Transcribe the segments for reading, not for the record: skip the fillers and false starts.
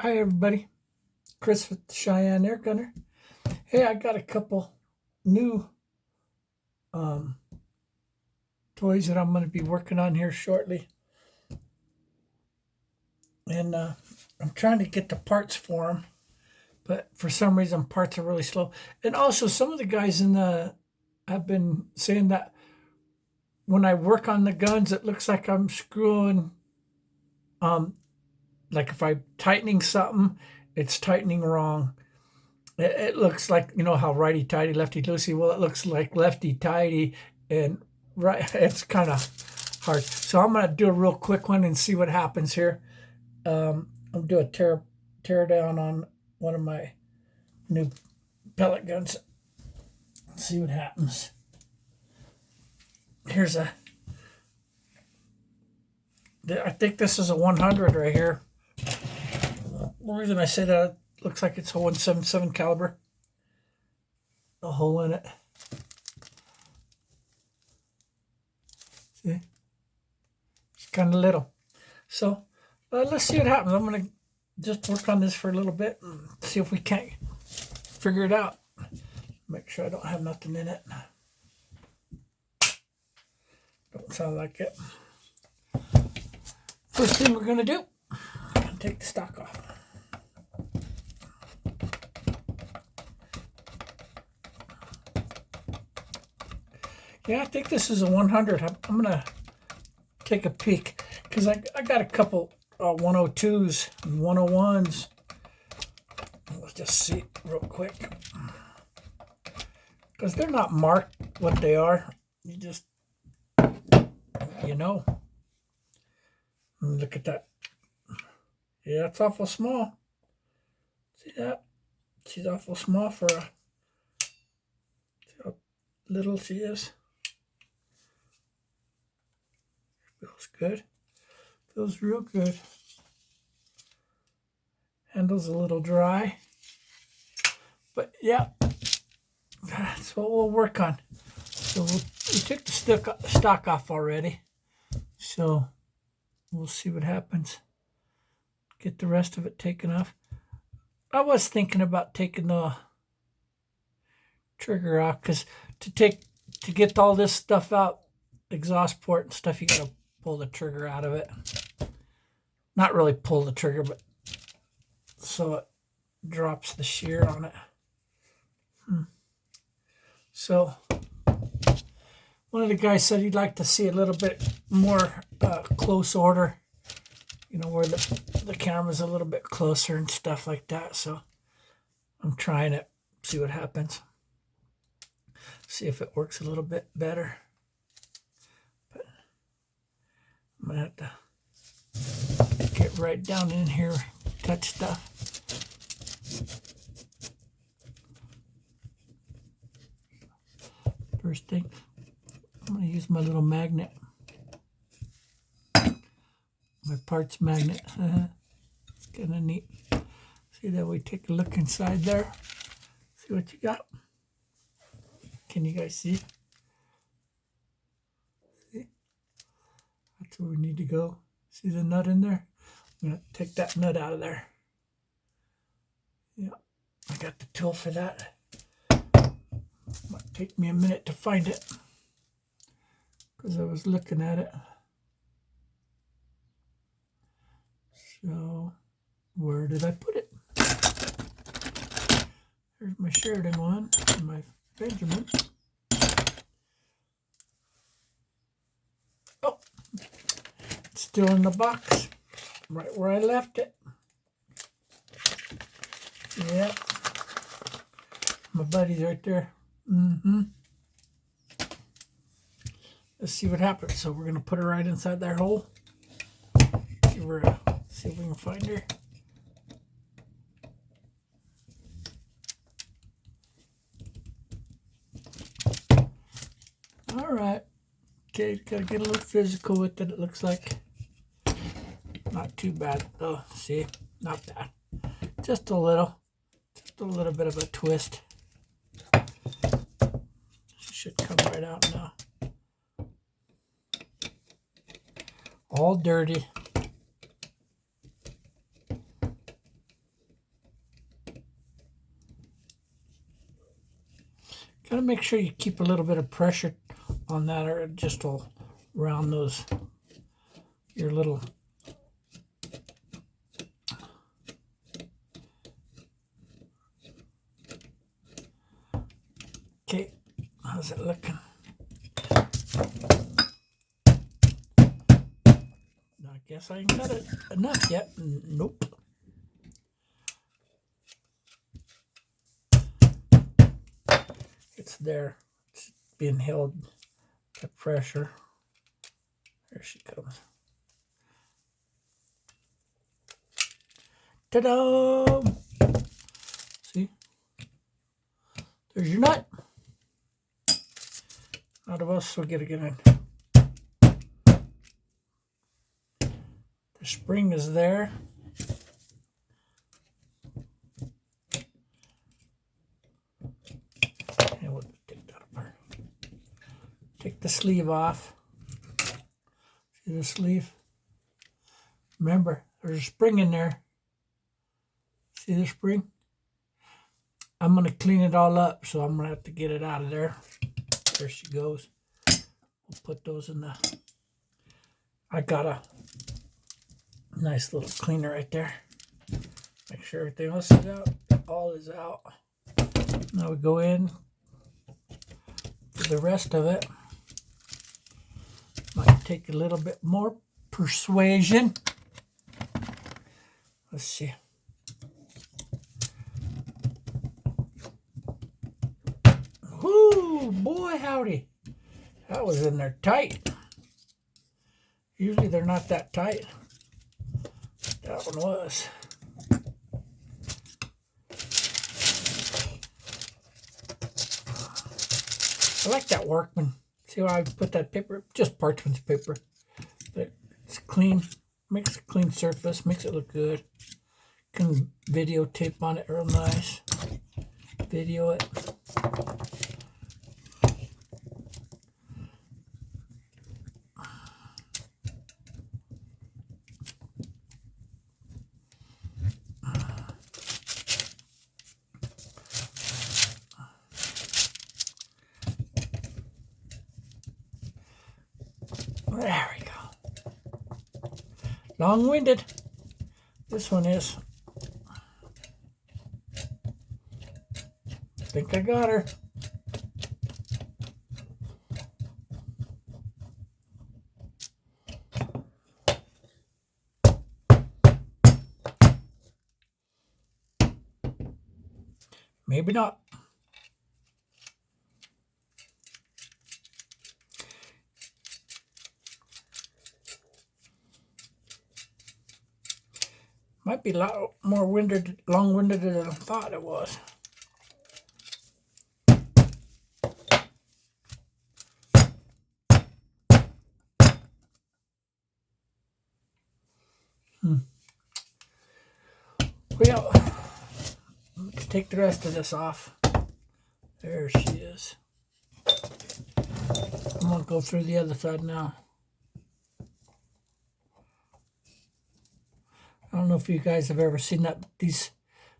Hi, everybody. Chris with Cheyenne Air Gunner. Hey, I got a couple new um, toys that I'm going to be working on here shortly. And I'm trying to get the parts for them, but for some reason, parts are really slow. And also, some of the guys have been saying that when I work on the guns, it looks like I'm screwing, um, like if I'm tightening something, it's tightening wrong. It looks like, you know how righty tighty, lefty loosey. Well, it looks like lefty tighty, and right. It's kind of hard. So I'm gonna do a real quick one and see what happens here. I'm gonna do a tear down on one of my new pellet guns. See what happens. Here's I think this is a 100 right here. The reason I say that, it looks like it's a 177 caliber. A hole in it. See? It's kind of little. So let's see what happens. I'm going to just work on this for a little bit and see if we can't figure it out. Make sure I don't have nothing in it. Don't sound like it. First thing we're going to do, take the stock off. Yeah, I think this is a 100. I'm going to take a peek because I got a couple 102s and 101s. Let's just see real quick because they're not marked what they are. You just, you know. Look at that. Yeah, it's awful small. See that? She's awful small for a. See how little she is. Feels good. Feels real good. Handle's a little dry. But yeah, that's what we'll work on. So we took the stock off already. So we'll see what happens. Get the rest of it taken off. I was thinking about taking the trigger off because to get all this stuff out, exhaust port and stuff, you gotta pull the trigger out of it. Not really pull the trigger, but so it drops the shear on it. So one of the guys said he'd like to see a little bit more close order, you know, where the camera's a little bit closer and stuff like that. So I'm trying it, see what happens. See if it works a little bit better. But I'm gonna have to get right down in here, touch stuff. First thing, I'm gonna use my little magnet. My parts magnet. It's kind of neat. See that we take a look inside there. See what you got. Can you guys see? See? That's where we need to go. See the nut in there? I'm going to take that nut out of there. Yeah, I got the tool for that. Might take me a minute to find it because I was looking at it. So, where did I put it? There's my Sheridan one and my Benjamin. Oh, it's still in the box, right where I left it. Yeah, my buddy's right there. Let's see what happens. So we're gonna put her right inside that hole. See if we can find her. All right. Okay, gotta get a little physical with it. It looks like not too bad. Oh, see, not bad. Just a little bit of a twist. Should come right out now. All dirty. Gotta make sure you keep a little bit of pressure on that, or it just will round those, your little. Okay, how's it looking? I guess I ain't got it enough yet. Nope. It's there. It's being held to pressure. There she comes. Ta-da! See? There's your nut. Out of us, we'll get it in. The spring is there. And we'll take that apart. Take the sleeve off. See the sleeve? Remember, there's a spring in there. See the spring? I'm going to clean it all up, so I'm going to have to get it out of there. There she goes. We'll put those in the... I got a nice little cleaner right there. Make sure everything else is out. All is out. Now we go in for the rest of it. Might take a little bit more persuasion. Let's see. Whoo, boy howdy. That was in there tight. Usually they're not that tight. That one was. I like that Workman. See how I put that paper? Just parchment paper. But it's clean. Makes a clean surface. Makes it look good. Can videotape on it real nice. Video it. There we go. Long-winded. This one is. I think I got her. Maybe not. Might be a lot more long-winded than I thought it was. Well, take the rest of this off. There she is. I'm going to go through the other side now. I don't know if you guys have ever seen that.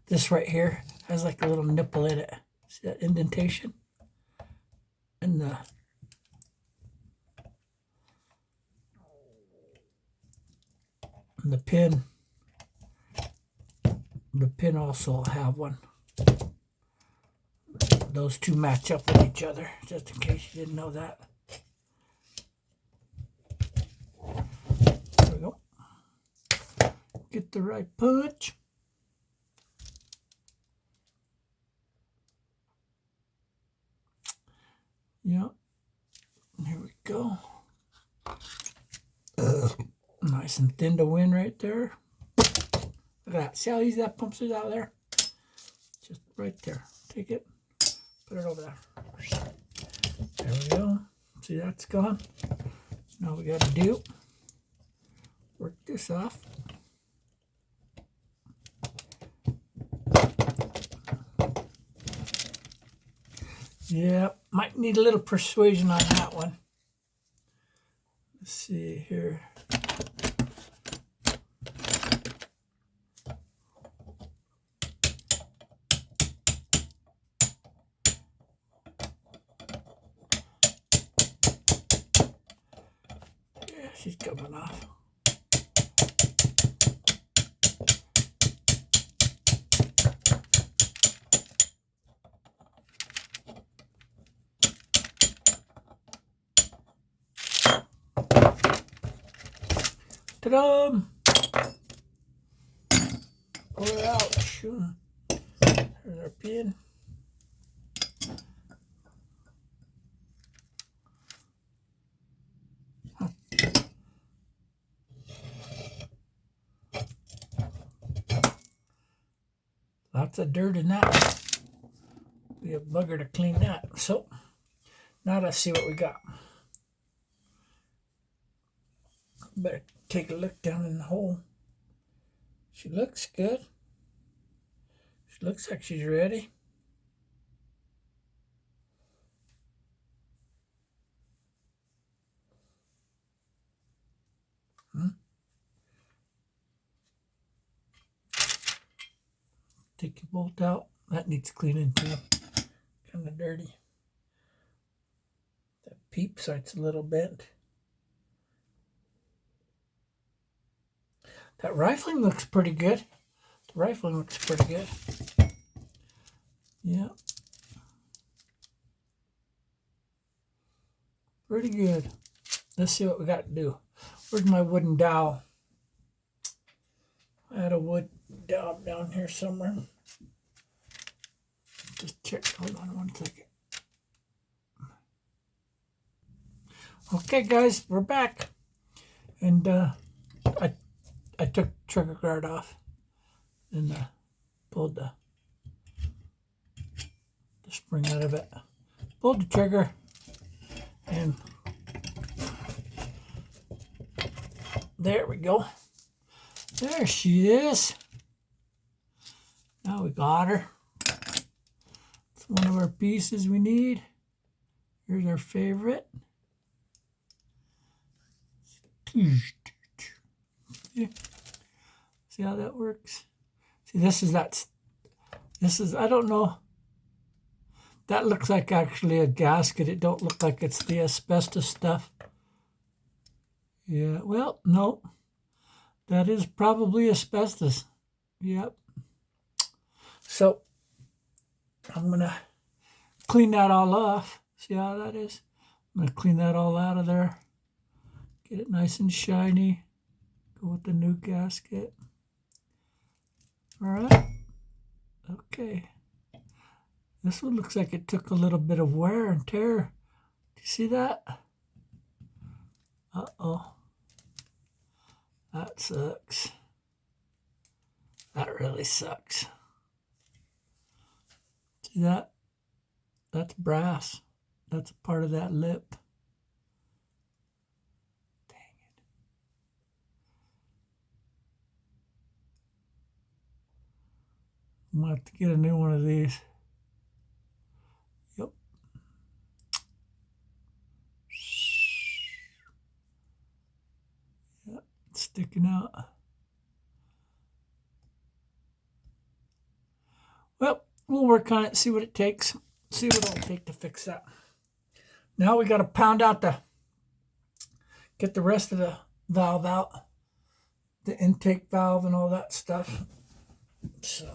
This right here has like a little nipple in it. See that indentation? And the pin. The pin also have one. Those two match up with each other, just in case you didn't know that. There we go. Get the right punch. Yeah. Here we go. Nice and thin to win right there. Look at that. See how easy that pumps it out there? Just right there. Take it. Put it over there. There we go. See, that's gone. Now we got to do, work this off. Yeah, might need a little persuasion on that one. Let's see here. she's coming off. Ta-da! Pull it out. There's our pin. Lots of dirt in that. We have bugger to clean that. So now let's see what we got. Better take a look down in the hole. She looks good. She looks like she's ready. Take your bolt out. That needs cleaning too. Kind of dirty. That peep sight's a little bent. That rifling looks pretty good. The rifling looks pretty good. Yeah. Pretty good. Let's see what we got to do. Where's my wooden dowel? I had a wood dowel down here somewhere. Just check. Hold on 1 second. Okay, guys, we're back. And I took trigger guard off and pulled the spring out of it. Pulled the trigger and there we go. There she is. Now we got her. It's one of our pieces we need. Here's our favorite. See how that works? See, this is, I don't know. That looks like actually a gasket. It don't look like it's the asbestos stuff. Yeah, well, no. That is probably asbestos. Yep. So, I'm going to clean that all off. See how that is? I'm going to clean that all out of there. Get it nice and shiny. Go with the new gasket. All right. Okay. This one looks like it took a little bit of wear and tear. Do you see that? Uh-oh. That sucks. That really sucks. See that? That's brass. That's a part of that lip. Dang it. I'm going to have to get a new one of these. Yep. Yep, it's sticking out. Well, we'll work on it, see what it takes. See what it'll take to fix that. Now we got to pound out get the rest of the valve out. The intake valve and all that stuff. So,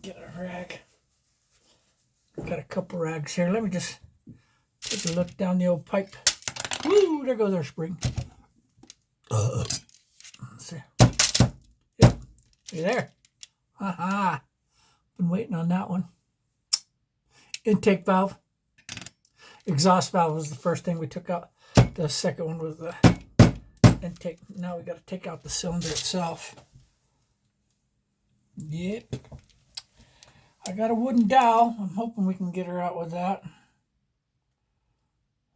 get a rag. Got a couple rags here. Let me just take a look down the old pipe. Woo, there goes our spring. Let's see. Yep, you there? Haha. Been waiting on that one. Intake valve. Exhaust valve was the first thing we took out. The second one was the intake. Now we got to take out the cylinder itself. Yep. I got a wooden dowel. I'm hoping we can get her out with that.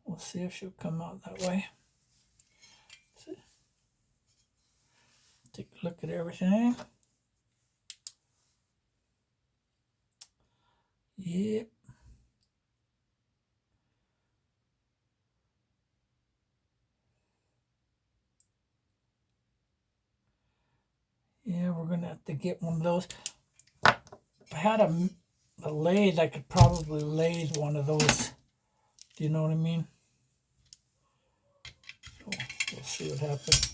We'll see if she'll come out that way. Take a look at everything. Yep. Yeah, we're going to have to get one of those. If I had a lathe, I could probably lathe one of those Do you know what I mean? So we'll see what happens.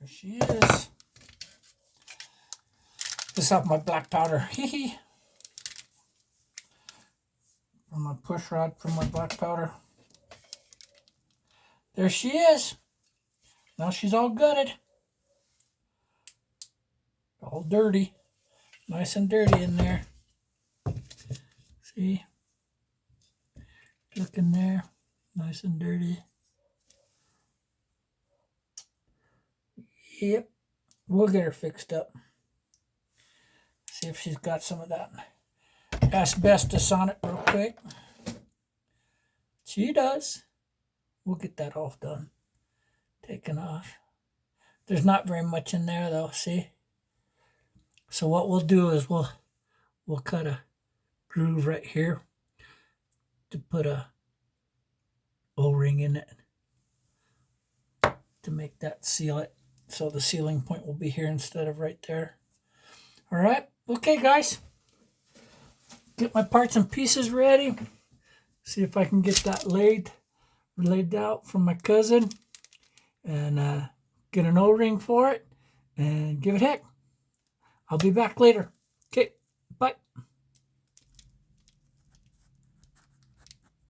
There she is. This is my black powder. Hee hee. And my push rod for my black powder. There she is. Now she's all gutted. All dirty. Nice and dirty in there. See? Look in there. Nice and dirty. Yep. We'll get her fixed up. See if she's got some of that asbestos on it real quick. She does. We'll get that all done. Taken off. There's not very much in there though, see? So what we'll do is we'll cut a groove right here to put a O-ring in it to make that seal it. So the sealing point will be here instead of right there. All right. Okay, guys. Get my parts and pieces ready. See if I can get that laid out from my cousin. And get an O-ring for it. And give it heck. I'll be back later. Okay.